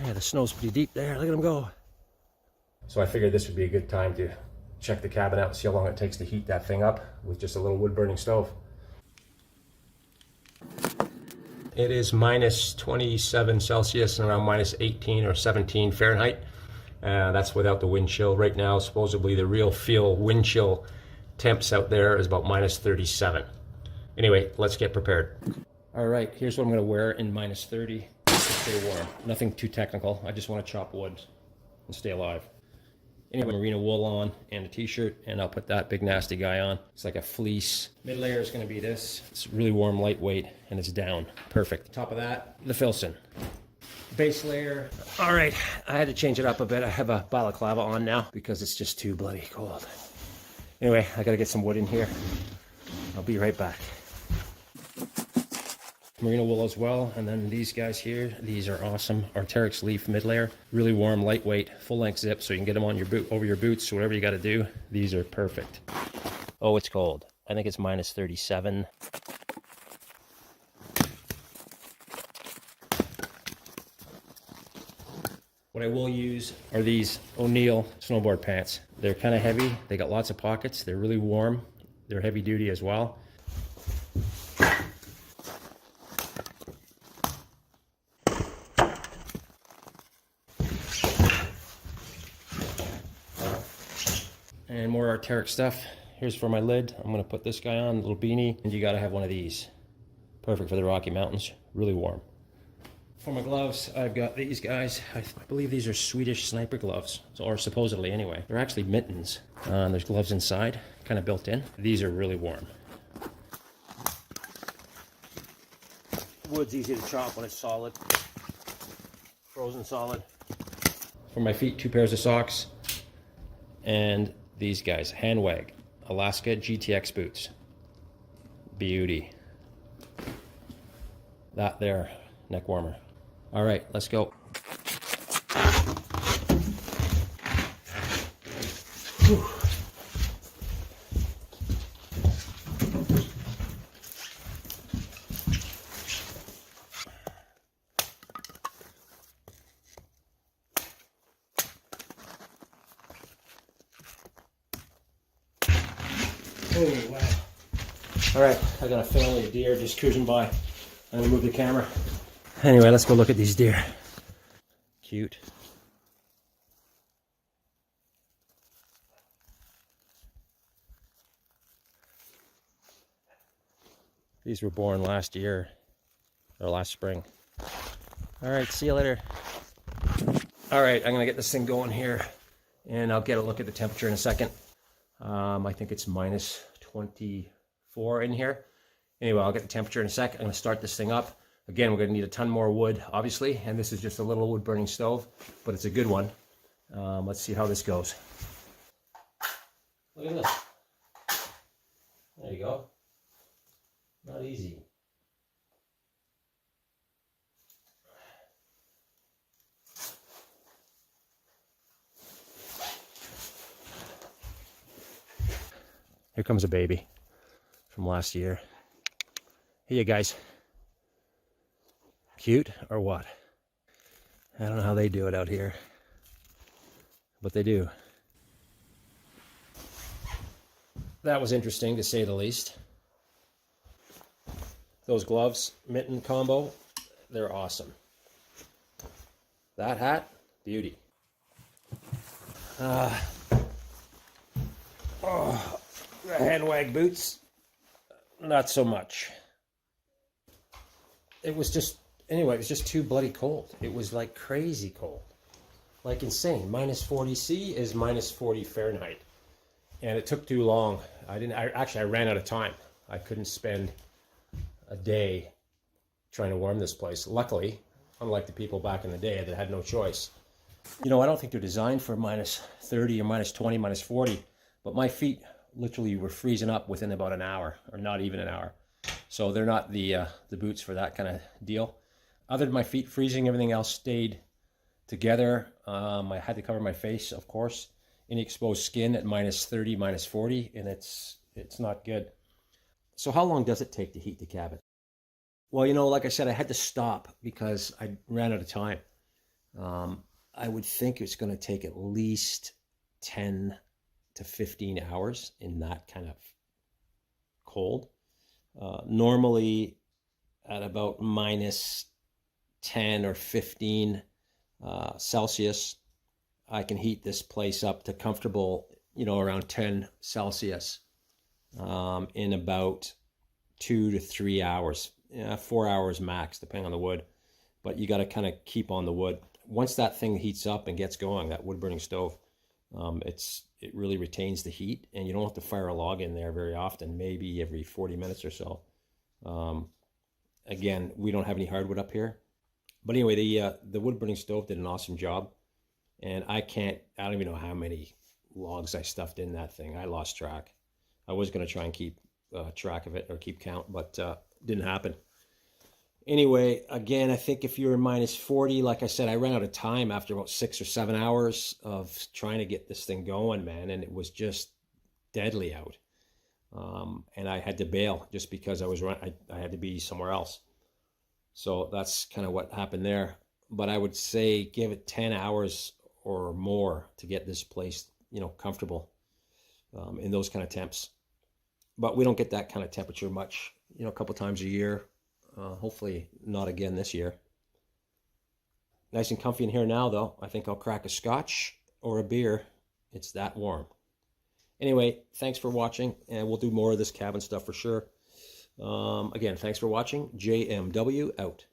Yeah, the snow's pretty deep there. Look at them go. So I figured this would be a good time to check the cabin out and see how long it takes to heat that thing up with just a little wood burning stove. It is minus 27 Celsius and around minus 18 or 17 Fahrenheit. That's without the wind chill. Right now, supposedly the real feel wind chill temps out there is about minus 37. Anyway, let's get prepared. All right, here's what I'm gonna wear in minus 30 to stay warm. Nothing too technical. I just want to chop wood and stay alive. Anyway, merino wool on and a t-shirt, and I'll put that big nasty guy on. It's like a fleece. Mid layer is gonna be this. It's really warm, lightweight, and it's down. Perfect. Top of that, the Filson. Base layer. All right, I had to change it up a bit. I have a balaclava on now because it's just too bloody cold. Anyway, I gotta get some wood in here. I'll be right back. Merino wool as well, and then these guys here, these are awesome. Arc'teryx leaf mid layer, really warm, lightweight, full length zip, so you can get them on your boot, over your boots, whatever you got to do. These are perfect. Oh, it's cold. I think it's minus 37. What I will use are these O'Neill snowboard pants. They're kind of heavy. They got lots of pockets. They're really warm. They're heavy duty as well. And more Arc'teryx stuff. Here's for my lid. I'm gonna put this guy on, a little beanie, and you gotta have one of these. Perfect for the Rocky Mountains, really warm. For my gloves, I've got these guys. I believe these are Swedish sniper gloves, or supposedly anyway. They're actually mittens. There's gloves inside, kind of built in. These are really warm. Wood's easy to chop when it's solid. Frozen solid. For my feet, 2 pairs of socks. And these guys, Handwag, Aляске GTX boots. Beauty. That there, neck warmer. All right, let's go. Whew. Oh, wow. All right, I got a family of deer just cruising by. I'm gonna move the camera. Anyway, let's go look at these deer. Cute. These were born last year, or last spring. All right, see you later. All right, I'm gonna get this thing going here, and I'll get a look at the temperature in a second. I think it's minus 24 in here. Anyway, I'll get the temperature in a sec. I'm gonna start this thing up. Again, we're gonna need a ton more wood, obviously, and this is just a little wood burning stove, but it's a good one. Let's see how this goes. Look at this. There you go. Not easy. Here comes a baby from last year. Hey, you guys. Cute or what? I don't know how they do it out here, but they do. That was interesting, to say the least. Those gloves, mitten combo, they're awesome. That hat, beauty. The Handwag boots, not so much. It was just, anyway, it was just too bloody cold. It was like crazy cold, like insane. Minus 40 C is minus 40 Fahrenheit. And it took too long. I ran out of time. I couldn't spend a day trying to warm this place. Luckily, unlike the people back in the day that had no choice. You know, I don't think they're designed for minus 30 or minus 20, minus 40, but my feet literally were freezing up within about an hour, or not even an hour. So they're not the boots for that kind of deal. Other than my feet freezing, everything else stayed together. I had to cover my face, of course. Any exposed skin at minus 30, minus 40, and it's not good. So how long does it take to heat the cabin? Well, you know, like I said, I had to stop because I ran out of time. I would think it's going to take at least 10 to 15 hours in that kind of cold. Normally at about minus 10 or 15 Celsius, I can heat this place up to comfortable, around 10 Celsius in about 2 to 3 hours, 4 hours max, depending on the wood. But you got to kind of keep on the wood. Once that thing heats up and gets going, that wood burning stove, it really retains the heat, and you don't have to fire a log in there very often, maybe every 40 minutes or so. Again, we don't have any hardwood up here. But anyway, the wood burning stove did an awesome job. And I don't even know how many logs I stuffed in that thing. I lost track. I was going to try and keep track of it or keep count, but didn't happen. Anyway, again, I think if you're in minus 40, like I said, I ran out of time after about 6 or 7 hours of trying to get this thing going, man. And it was just deadly out. And I had to bail just because I had to be somewhere else. So that's kind of what happened there. But I would say give it 10 hours or more to get this place, comfortable in those kind of temps. But we don't get that kind of temperature much, a couple times a year. Hopefully not again this year. Nice and comfy in here now, though. I think I'll crack a scotch or a beer. It's that warm. Anyway, thanks for watching, and we'll do more of this cabin stuff for sure. Again, thanks for watching. JMW out.